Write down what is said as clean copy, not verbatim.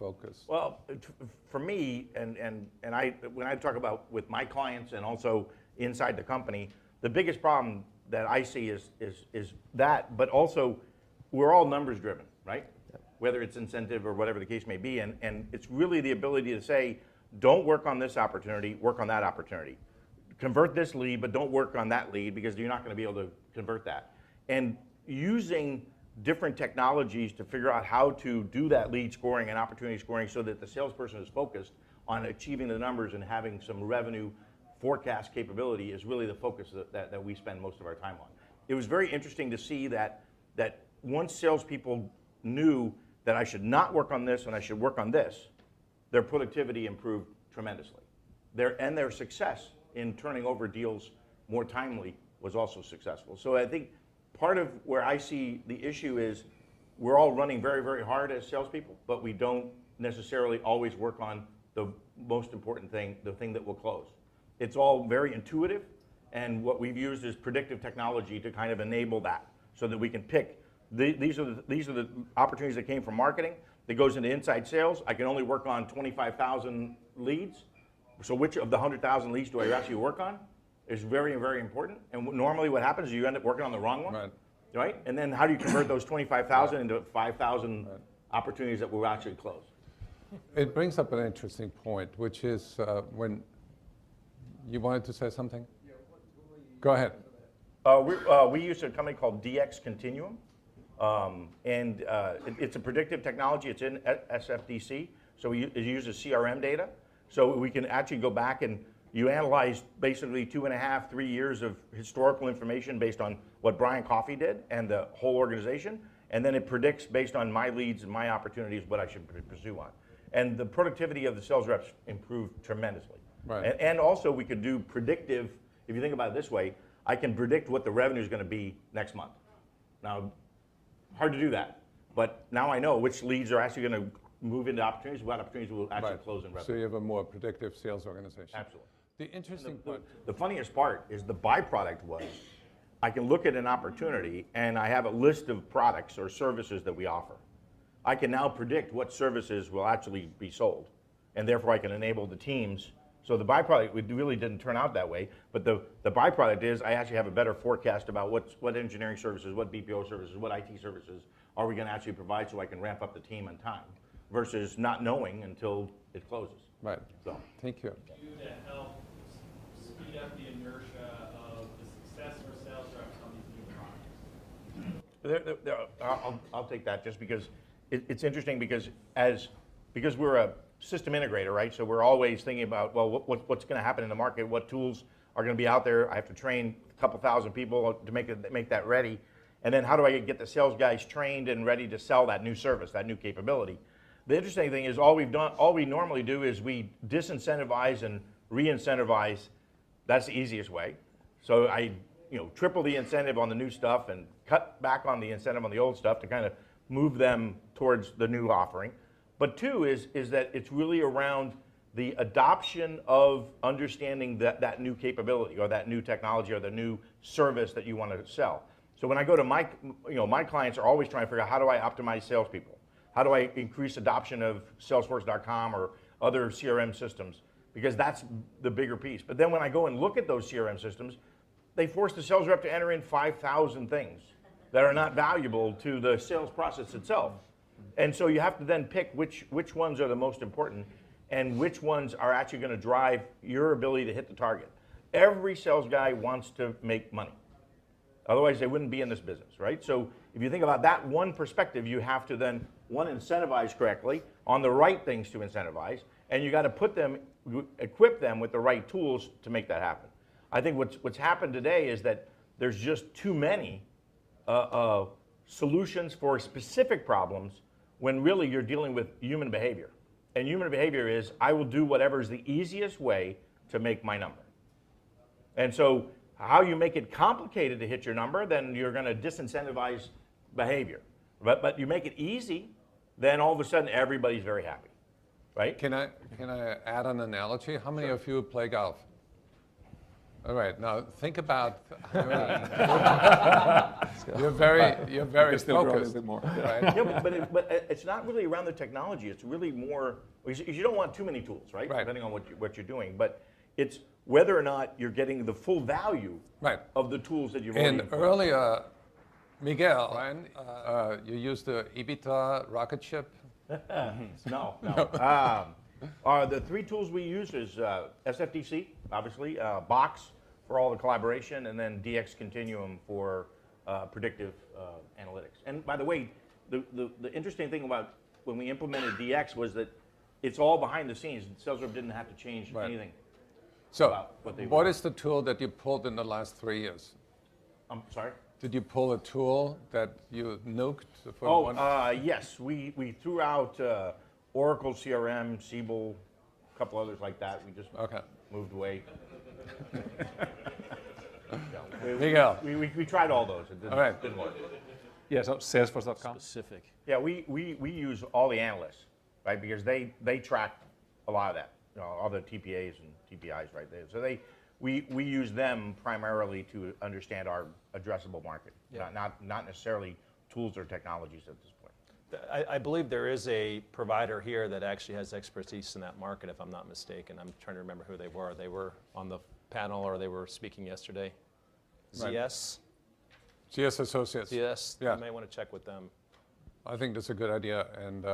focus? Well, for me, and when I talk about with my clients and also inside the company, the biggest problem that I see is that, but also we're all numbers driven, right? Whether it's incentive or whatever the case may be, and it's really the ability to say, don't work on this opportunity, work on that opportunity. Convert this lead, but don't work on that lead because you're not going to be able to convert that. And using different technologies to figure out how to do that lead scoring and opportunity scoring so that the salesperson is focused on achieving the numbers and having some revenue forecast capability is really the focus that we spend most of our time on. It was very interesting to see that once salespeople knew that I should not work on this and I should work on this, their productivity improved tremendously. Their success in turning over deals more timely was also successful. So I think part of where I see the issue is we're all running very, very hard as salespeople, but we don't necessarily always work on the most important thing, the thing that will close. It's all very intuitive, and what we've used is predictive technology to kind of enable that so that we can pick. These are the opportunities that came from marketing that goes into inside sales. I can only work on 25,000 leads. So which of the 100,000 leads do I actually work on? Is very, very important. And normally what happens is you end up working on the wrong one, right? And then how do you convert those 25,000 into 5,000 opportunities that will actually close? It brings up an interesting point, which is when you wanted to say something? Yeah, go ahead. We use a company called DxContinuum, and it's a predictive technology. It's in SFDC, so it uses CRM data. So we can actually go back and you analyze basically 2.5, 3 years of historical information based on what Brian Coffey did and the whole organization, and then it predicts based on my leads and my opportunities what I should pursue on. And the productivity of the sales reps improved tremendously. Right. And also we could do predictive, if you think about it this way, I can predict what the revenue is going to be next month. Now, hard to do that, but now I know which leads are actually going to move into opportunities, what opportunities will actually close in revenue. So you have a more predictive sales organization. Absolutely. The interesting point. The funniest part is the byproduct was I can look at an opportunity and I have a list of products or services that we offer. I can now predict what services will actually be sold, and therefore I can enable the teams. So the byproduct really didn't turn out that way, but the byproduct is I actually have a better forecast about what engineering services, what BPO services, what IT services are we going to actually provide so I can ramp up the team on time versus not knowing until it closes. Right. So thank you. To help speed up the inertia of the success of our sales reps on these new products. I'll take that just because it's interesting because we're a system integrator, right? So we're always thinking about, well, what's going to happen in the market? What tools are going to be out there? I have to train a couple thousand people to make that ready. And then how do I get the sales guys trained and ready to sell that new service, that new capability? The interesting thing is all we normally do is we disincentivize and re-incentivize. That's the easiest way. So I triple the incentive on the new stuff and cut back on the incentive on the old stuff to kind of move them towards the new offering. But two is that it's really around the adoption of understanding that new capability or that new technology or the new service that you want to sell. So when I go to my clients are always trying to figure out how do I optimize salespeople? How do I increase adoption of Salesforce.com or other CRM systems? Because that's the bigger piece. But then when I go and look at those CRM systems, they force the sales rep to enter in 5,000 things that are not valuable to the sales process itself. And so you have to then pick which ones are the most important and which ones are actually going to drive your ability to hit the target. Every sales guy wants to make money. Otherwise, they wouldn't be in this business, right? So if you think about that one perspective, you have to then, one, incentivize correctly on the right things to incentivize, and you got to equip them with the right tools to make that happen. I think what's happened today is that there's just too many solutions for specific problems when really you're dealing with human behavior. And human behavior is, I will do whatever is the easiest way to make my number. And so how you make it complicated to hit your number, then you're going to disincentivize behavior. But you make it easy, then all of a sudden everybody's very happy, right? Can I add an analogy? How many of you play golf? All right, now think about how many. You're very Still grow a little focused, bit more. right? Yeah, but it's not really around the technology. It's really more. You don't want too many tools, right? Right. Depending on what you're doing, but it's whether or not you're getting the full value Right. of the tools that you've already. And earlier, Miguel, you used the EBITDA rocket ship. No. The three tools we use is SFDC, obviously, Box for all the collaboration, and then DxContinuum for predictive analytics. And by the way, the interesting thing about when we implemented DX was that it's all behind the scenes. The sales rep didn't have to change anything. So, About what they what were. is the tool that you pulled in the last 3 years? I'm sorry? Did you pull a tool that you nuked for Oh, one? yes. We threw out Oracle CRM, Siebel, a couple others like that. We just Okay. moved away. Miguel. We tried all those. It didn't, All right. didn't work. Yeah, so Salesforce.com. Specific. Yeah, we use all the analysts, right? Because they track a lot of that, all the TPAs and TPIs right there. So we use them primarily to understand our addressable market, not necessarily tools or technologies at this point. I believe there is a provider here that actually has expertise in that market, if I'm not mistaken. I'm trying to remember who they were. They were on the panel or they were speaking yesterday. Right. ZS? GS Associates. ZS? Yeah. You may want to check with them. I think that's a good idea. And